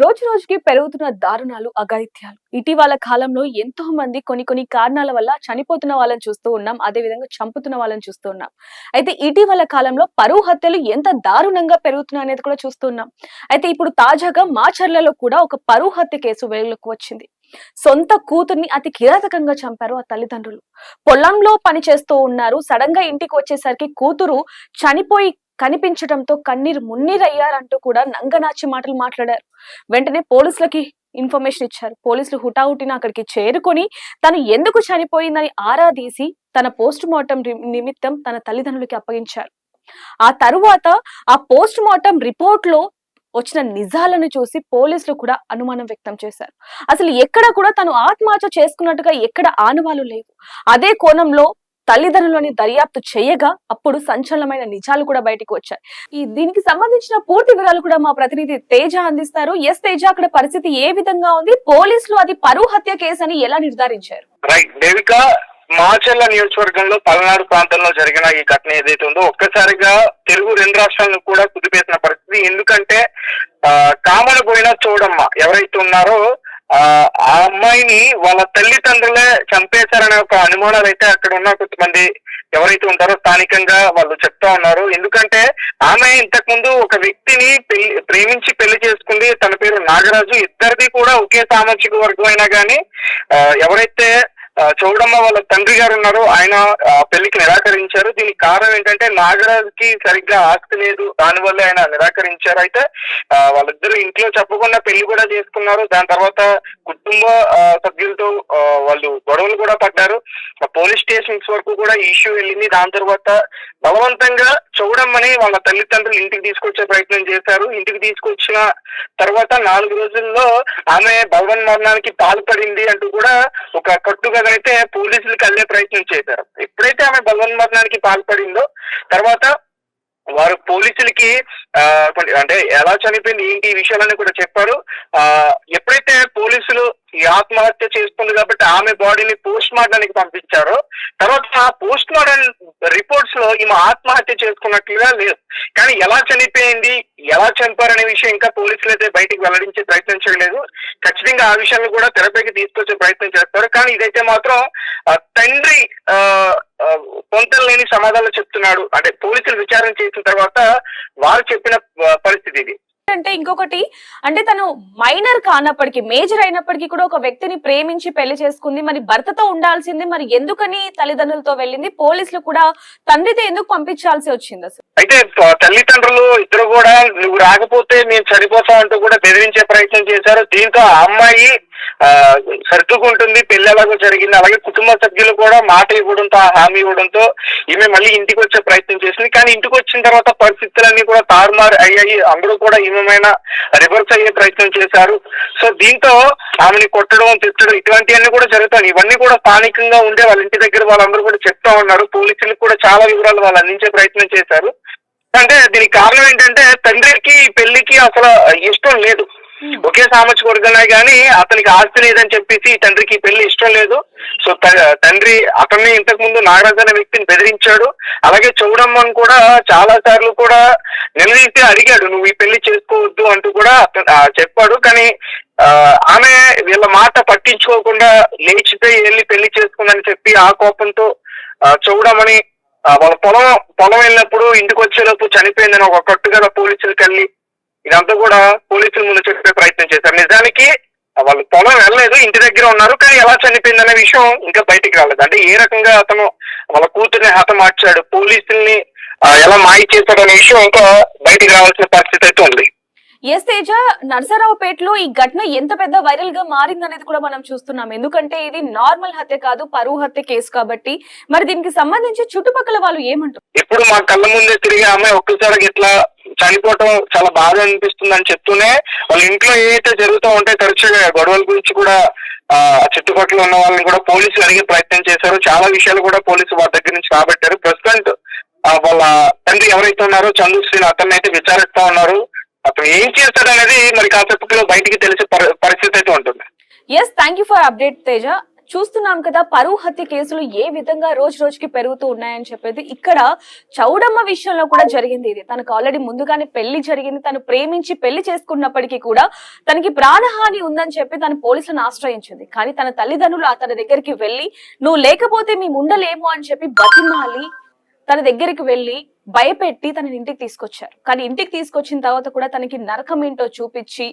రోజు రోజుకి పెరుగుతున్న దారుణాలు, అఘాయిత్యాలు. ఇటీవల కాలంలో ఎంతో మంది కొన్ని కారణాల వల్ల చనిపోతున్న వాళ్ళని చూస్తూ ఉన్నాం. అదే విధంగా చంపుతున్న వాళ్ళని చూస్తూ ఉన్నాం. అయితే ఇటీవల కాలంలో పరువు హత్యలు ఎంత దారుణంగా పెరుగుతున్నాయి అనేది కూడా చూస్తూ ఉన్నాం. అయితే ఇప్పుడు తాజాగా మాచర్లలో కూడా ఒక పరువు హత్య కేసు వెలుగులోకి వచ్చింది. సొంత కూతుర్ని అతి కిరాతకంగా చంపారు ఆ తల్లిదండ్రులు. పొలంలో పని చేస్తూ ఉన్నారు. సడన్ గా ఇంటికి వచ్చేసరికి కూతురు చనిపోయి కనిపించడంతో కన్నీరు మున్నీరయ్యారంటూ కూడా నంగనాచి మాటలు మాట్లాడారు. వెంటనే పోలీసులకి ఇన్ఫర్మేషన్ ఇచ్చారు. పోలీసులు హుటాహుటిన అక్కడికి చేరుకొని తను ఎందుకు చనిపోయిందని ఆరా తీసి తన పోస్ట్ మార్టం నిమిత్తం తన తల్లిదండ్రులకి అప్పగించారు. ఆ తరువాత ఆ పోస్ట్ మార్టం రిపోర్ట్ లో వచ్చిన నిజాలను చూసి పోలీసులు కూడా అనుమానం వ్యక్తం చేశారు. అసలు ఎక్కడ కూడా తను ఆత్మహత్య చేసుకున్నట్టుగా ఎక్కడ ఆనవాలు లేవు. అదే కోణంలో తల్లిదండ్రులని దర్యాప్తు చేయగా అప్పుడు సంచలనమైన నిజాలు కూడా బయటకు వచ్చాయి. దీనికి సంబంధించిన పూర్తి వివరాలు కూడా మా ప్రతినిధి తేజ అందిస్తారు. ఎస్ తేజ, అక్కడ పరిస్థితి ఏ విధంగా ఉంది? పోలీసులు అది పరువు హత్య కేసు అని ఎలా నిర్ధారించారు? రైట్ దేవిక, మాచర్ల నియోజకవర్గంలో పల్నాడు ప్రాంతంలో జరిగిన ఈ ఘటన ఏదైతే ఉందో ఒక్కసారిగా తెలుగు రెండు రాష్ట్రాలను కూడా కుదిపేసిన పరిస్థితి. ఎందుకంటే కామనపోయిన చోడమ్మ ఎవరైతే ఉన్నారో ఆ అమ్మాయిని వాళ్ళ తల్లిదండ్రులే చంపేశారనే ఒక అనుమానాలు అయితే అక్కడ ఉన్న కొంతమంది ఎవరైతే ఉంటారో స్థానికంగా వాళ్ళు చెప్తా ఉన్నారు. ఎందుకంటే ఆమె ఇంతకు ముందు ఒక వ్యక్తిని ప్రేమించి పెళ్లి చేసుకుంది. తన పేరు నాగరాజు. ఇద్దరిది కూడా ఒకే సామాజిక వర్గం అయినా కానీ ఎవరైతే చౌడమ్మ వాళ్ళ తండ్రి గారు ఉన్నారో ఆయన పెళ్లికి నిరాకరించారు. దీనికి కారణం ఏంటంటే నాగరాజుకి సరిగ్గా ఆస్తి లేదు, దానివల్ల ఆయన నిరాకరించారు. అయితే వాళ్ళిద్దరు ఇంట్లో చెప్పకుండా పెళ్లి కూడా చేసుకున్నారు. దాని తర్వాత కుటుంబ సభ్యులతో వాళ్ళు గొడవలు కూడా పడ్డారు. పోలీస్ స్టేషన్స్ వరకు కూడా ఇష్యూ వెళ్ళింది. దాని తర్వాత బలవంతంగా చౌడమ్మని వాళ్ళ తల్లిదండ్రులు ఇంటికి తీసుకొచ్చే ప్రయత్నం చేశారు. ఇంటికి తీసుకొచ్చిన తర్వాత 4 రోజుల్లో ఆమె బలవన్మరణానికి పాల్పడింది అంటూ కూడా ఒక కట్టుగా అయితే పోలీసులకు అల్లే ప్రయత్నం చేశారు. ఎప్పుడైతే ఆమె బలవన్మరణానికి పాల్పడిందో తర్వాత వారు పోలీసులకి అంటే ఎలా చనిపోయింది ఏంటి ఈ విషయాలని కూడా చెప్పారు. ఎప్పుడైతే పోలీసులు ఈ ఆత్మహత్య చేసుకుంది కాబట్టి ఆమె బాడీని పోస్ట్ మార్టానికి పంపించారో తర్వాత ఆ పోస్ట్ మార్టం రిపోర్ట్స్ లో ఈమె ఆత్మహత్య చేసుకున్నట్లుగా లేదు. కానీ ఎలా చనిపోయింది, ఎలా చంపారనే విషయం ఇంకా పోలీసులు అయితే బయటికి వెల్లడించే ప్రయత్నం చేయలేదు. ఖచ్చితంగా ఆ విషయాన్ని కూడా తెరపైకి తీసుకొచ్చే ప్రయత్నం చేస్తారు. కానీ ఇదైతే మాత్రం తండ్రి పొంతలు లేని సమాధానాలు చెప్తున్నాడు. అంటే పోలీసులు విచారణ చేసిన తర్వాత వారు చెప్పిన పరిస్థితి ఇది. అంటే ఇంకొకటి, అంటే తను మైనర్ కానప్పటికీ మేజర్ అయినప్పటికీ కూడా ఒక వ్యక్తిని ప్రేమించి పెళ్లి చేసుకుంది. మరి భర్తతో ఉండాల్సింది, మరి ఎందుకని తల్లిదండ్రులతో వెళ్ళింది? పోలీసులు కూడా తండ్రితో ఎందుకు పంపించాల్సి వచ్చింది అసలు? అయితే తల్లిదండ్రులు ఇద్దరు కూడా నువ్వు రాకపోతే మేము చనిపోతాం అంటూ కూడా బెదిరించే ప్రయత్నం చేశారు. దీంతో ఆ అమ్మాయి సర్దుకుంటుంది. పెళ్లి ఎలాగో జరిగింది. అలాగే కుటుంబ సభ్యులు కూడా మాట ఇవ్వడంతో, హామీ ఇవ్వడంతో ఈమె మళ్ళీ ఇంటికి వచ్చే ప్రయత్నం చేసింది. కానీ ఇంటికి వచ్చిన తర్వాత పరిస్థితులన్నీ కూడా తారుమారు అయ్యాయి. అందరూ కూడా ఈమెమైనా రివర్స్ అయ్యే ప్రయత్నం చేశారు. సో దీంతో ఆమెని కొట్టడం, తిట్టడం ఇటువంటివన్నీ కూడా జరుగుతాయి. ఇవన్నీ కూడా స్థానికంగా ఉండే వాళ్ళ ఇంటి దగ్గర వాళ్ళందరూ కూడా చెప్తా ఉన్నారు. పోలీసులకు కూడా చాలా వివరాలు వాళ్ళు అందించే ప్రయత్నం చేశారు. అంటే దీనికి కారణం ఏంటంటే తండ్రికి పెళ్లికి అసలు ఇష్టం లేదు. ఒకే సామాజిక వర్గమే కానీ అతనికి ఆస్తి లేదని చెప్పేసి తండ్రికి పెళ్లి ఇష్టం లేదు. సో తండ్రి అతన్ని ఇంతకు ముందు నాగరాజు అనే వ్యక్తిని బెదిరించాడు. అలాగే చౌడమ్మని కూడా చాలా సార్లు కూడా నిలదీసి అడిగాడు, నువ్వు ఈ పెళ్లి చేసుకోవద్దు అంటూ కూడా చెప్పాడు. కానీ ఆమె వీళ్ళ మాట పట్టించుకోకుండా లేచిపోయి వెళ్ళి పెళ్లి చేసుకుందని చెప్పి ఆ కోపంతో చౌడమ్మని వాళ్ళ పొలం వెళ్ళినప్పుడు ఇంటికి వచ్చేలోపు చనిపోయిందని ఒక కట్టుగా పోలీసులకు వెళ్ళి ఇదంతా కూడా పోలీసుల ముందు చెప్పే ప్రయత్నం చేశారు. నిజానికి వాళ్ళు పొలం వెళ్ళలేదు, ఇంటి దగ్గర ఉన్నారు. కానీ ఎలా చనిపోయిందనే విషయం ఇంకా బయటికి రాలేదు. అంటే ఏ రకంగా అతను వాళ్ళ కూతుర్ని హతమార్చాడు, పోలీసుల్ని ఎలా మాయ చేశాడు అనే విషయం ఇంకా బయటికి రావాల్సిన పరిస్థితి అయితే ఉంది. ఎస్ తేజ, నర్సరావుపేటలో ఈ ఘటన ఎంత పెద్ద వైరల్ గా మారింది అనేది కూడా మనం చూస్తున్నాం. ఎందుకంటే ఇది నార్మల్ హత్య కాదు, పరువు హత్య కేసు కాబట్టి. మరి దీనికి సంబంధించి చుట్టుపక్కల వాళ్ళు ఏమంటారు? ఇప్పుడు మా కళ్ళ ముందే తిరిగి అమ్మాయి ఒక్కసారి ఇట్లా చనిపోవటం చాలా బాధ అనిపిస్తుందని చెప్తూనే వాళ్ళ ఇంట్లో ఏదైతే జరుగుతూ ఉంటాయి తరచుగా గొడవల గురించి కూడా చుట్టుపక్కల ఉన్న వాళ్ళని కూడా పోలీసులు అడిగే ప్రయత్నం చేశారు. చాలా విషయాలు కూడా పోలీసు వారి దగ్గర నుంచి రాబట్టారు. ప్రస్తుతం వాళ్ళ తండ్రి ఎవరైతే ఉన్నారో చంద్రశ్రీని అతన్ని అయితే విచారిస్తా ఉన్నారు. అతను ఏం చేస్తాడనేది మరి కాసేపట్లో బయటికి తెలిసే పరిస్థితి అయితే ఉంటుంది. Yes, thank you for update Teja. చూస్తున్నాం కదా, పరువు హత్య కేసులు ఏ విధంగా రోజు రోజుకి పెరుగుతూ ఉన్నాయని చెప్పేది. ఇక్కడ చౌడమ్మ విషయంలో కూడా జరిగింది ఇది. తనకు ఆల్రెడీ ముందుగానే పెళ్లి జరిగింది, తను ప్రేమించి పెళ్లి చేసుకున్నప్పటికీ కూడా తనకి ప్రాణహాని ఉందని చెప్పి తను పోలీసులను ఆశ్రయించింది. కానీ తన తల్లిదండ్రులు అతని దగ్గరికి వెళ్లి నువ్వు లేకపోతే మేము ఉండలేము అని చెప్పి బతిమాలి తన దగ్గరికి వెళ్లి భయపెట్టి తనని ఇంటికి తీసుకొచ్చారు. కానీ ఇంటికి తీసుకొచ్చిన తర్వాత కూడా తనకి నరకం ఏంటో చూపించి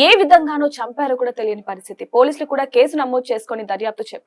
ఏ విధంగానో చంపారో కూడా తెలియని పరిస్థితి. పోలీసులు కూడా కేసు నమోదు చేసుకొని దర్యాప్తు చేపడుతున్నారు.